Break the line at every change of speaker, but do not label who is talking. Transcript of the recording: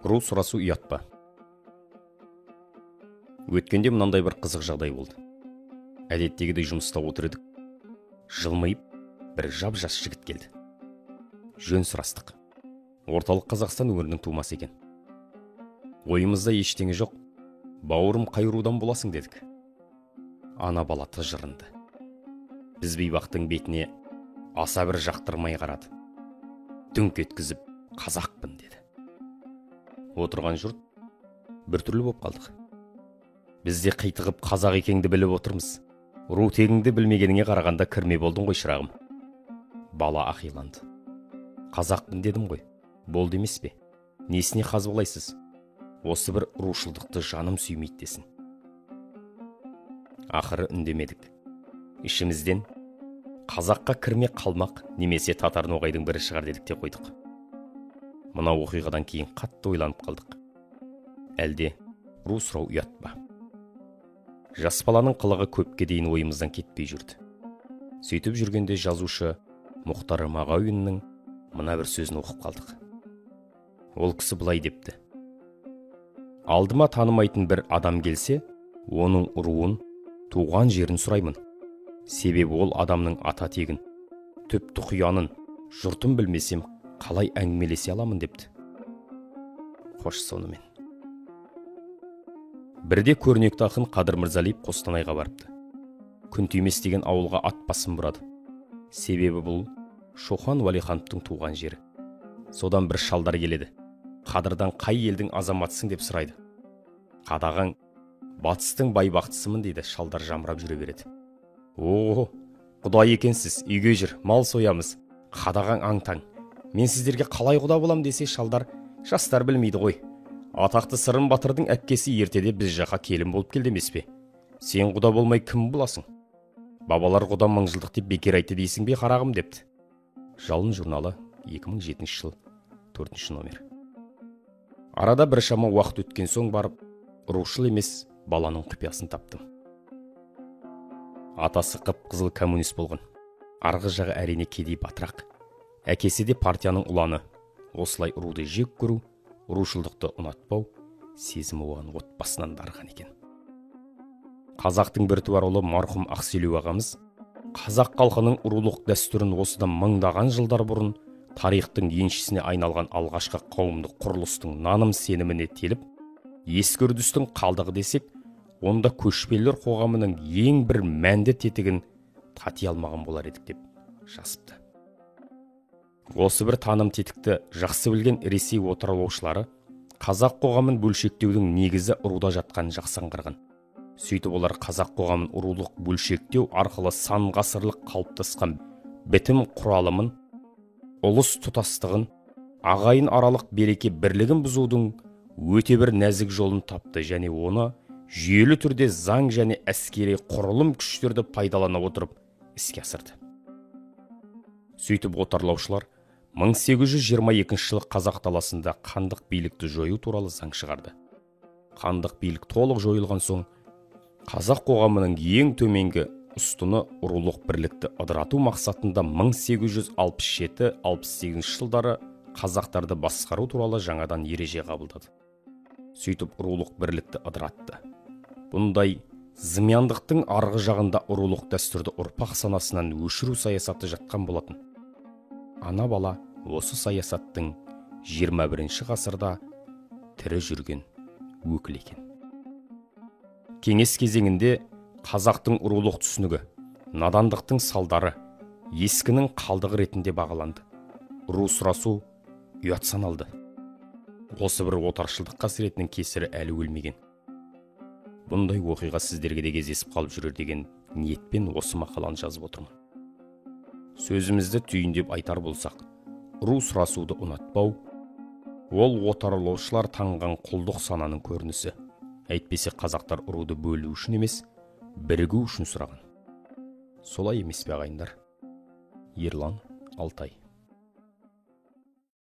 Ру сұрасу ұят па? Өткенде мынандай бір қызық жағдай болды. Әдеттегідей жұмыста отыр едік. Жылмайып, бір жап-жас жігіт келді. Жөн сұрастық. Орталық Қазақстан өңірінің тумасы екен. Ойымызда ештеңе жоқ. Бауырым қай рудан боласың дедік. Ана бала тыжырынды. Біз бейбақтың бетіне аса бір жақтырмай қарады. Дүңк еткізіп, қазақпын деді. Отырған жұрт біртүрлі боп қалдық. Бізде қитығып қазақ екеніңді біліп отырмыз. Ру тегіңді білмегеніңе қарағанда кірме болдың ғой шырағым. Бала ақиланды. Қазақпын дедім ғой. Болды емес пе? Несіне қазбалайсыз? Осы бір рушылдықты жаным сүймейді десін. Ақыры үндемедік. Ішімізден қазаққа кірме қалмақ немесе татар ноғайдың бірі шығар дедік те қойдық. Мына оқиғадан кейін қатты ойланып қалдық. Әлде ру сұрау ұят па? Жас баланың қылығы көпке дейін ойымыздан кетпей жүрді. Сөйтіп жүргенде жазушы Мұхтар Мағауиннің мына бір сөзін оқып қалдық. Ол кісі былай депті: алдыма танымайтын бір адам келсе, оның руын, туған жерін сұраймын. Себебі ол адамның ата тегін, түп тұқиянын, жұртын білмесем, қалай әңгімелесе аламын депті. Қош сонымен. Бірде көрнекті ақын Қадыр Мырзалиев Қостанайға барыпты. Күнтүймес деген ауылға ат басын бұрады. Себебі бұл Шоқан Уәлихановтың туған жері. Содан бір шалдар келеді. Қадырдан қай елдің азаматысың деп сұрайды. Қадағаң батыстың байбақтысымын дейді, шалдар жамырап жүре береді. О, құдай екенсіз, үйге жүр, мал соямыз. Қадағаң аң-таң. Мен сіздерге қалай құда болам десе, шалдар, жастар білмейді ғой. Атақты Сырым Батырдың әпкесі ертеде біз жаққа келін болып келді емес пе? Сен құда болмай кім боласың? Бабалар құда мыңжылдық деп бекер айтты дейсің бе қарағым депті. Жалын журналы 2007 жыл 4 номер. Арада бір шама уақыт өткен соң барып, рушыл емес баланың құпиясын таптым. Атасы қып-қызыл коммунист болған. Арғы жағы әрине кедей батырақ. Әкесі де партияның ұланы. Осылай руды жек көру, рушылдықты ұнатпау, сезімі оған отбасынан дарыған екен. Қазақтың біртуар ұлы марқұм Ақселеу ағамыз қазақ халқының рулық дәстүрін осыдан мыңдаған жылдар бұрын тарихтың еншісіне айналған алғашқы қауымдық құрылыстың наным сеніміне теліп, ескі үрдістің қалдығы десек, онда көшпелілер қоғамының ең бір мәнді тетігін тати алмаған болар едік деп жазыпты. Осы бір таным тетікті жақсы білген Ресей отарлаушылары қазақ қоғамын бөлшектеудің негізі руда жатқан жақсы аңғарған. Сөйтіп олар қазақ қоғамын рулық бөлшектеу арқылы сан ғасырлық қалыптасқан бітім құралымын, ұлыс тұтастығын, ағайын аралық береке бірлігін бұзудың өте бір нәзік жолын тапты және оны жүйелі түрде заң және әскери құрылым күштерді пайдалана отырып іске асырды. Сөйтіп отарлаушылар 1822 жылы қазақ даласында хандық билікті жою туралы заң шығарды. Хандық билік толық жойылған соң, қазақ қоғамының ең төменгі ұстыны рулық бірлікті ыдырату мақсатында 1867-68 жылдары қазақтарды басқару туралы жаңадан ереже қабылдады. Сөйтіп рулық бірлікті ыдыратты. Бұндай зымияндықтың арғы жағында рулық дәстүрді ұрпақ санасынан өшіру саясаты жатқан болатын. Ана бала осы саясаттың 21 ғасырда тірі жүрген өкілі екен. Кеңес кезеңінде қазақтың рулық түсінігі, надандықтың салдары, ескінің қалдығы ретінде бағаланды. Ру сұрасу ұят саналды. Осы бір отаршылдық қасіретінің кесірі әлі өлмеген. Бұндай оқиға сіздерге де кездесіп қалып жүрер деген ниетпен осы мақаланы жазып отырмын. Сөзімізді түйіндеп айтар болсақ, ру сұрасуды ұнатпау, ол отарлаушылар таңған құлдық сананың көрінісі. Әйтпесе қазақтар руды бөлу үшін емес, бірігу үшін сұраған. Солай емес пе ағайындар? Ерлан Алтай.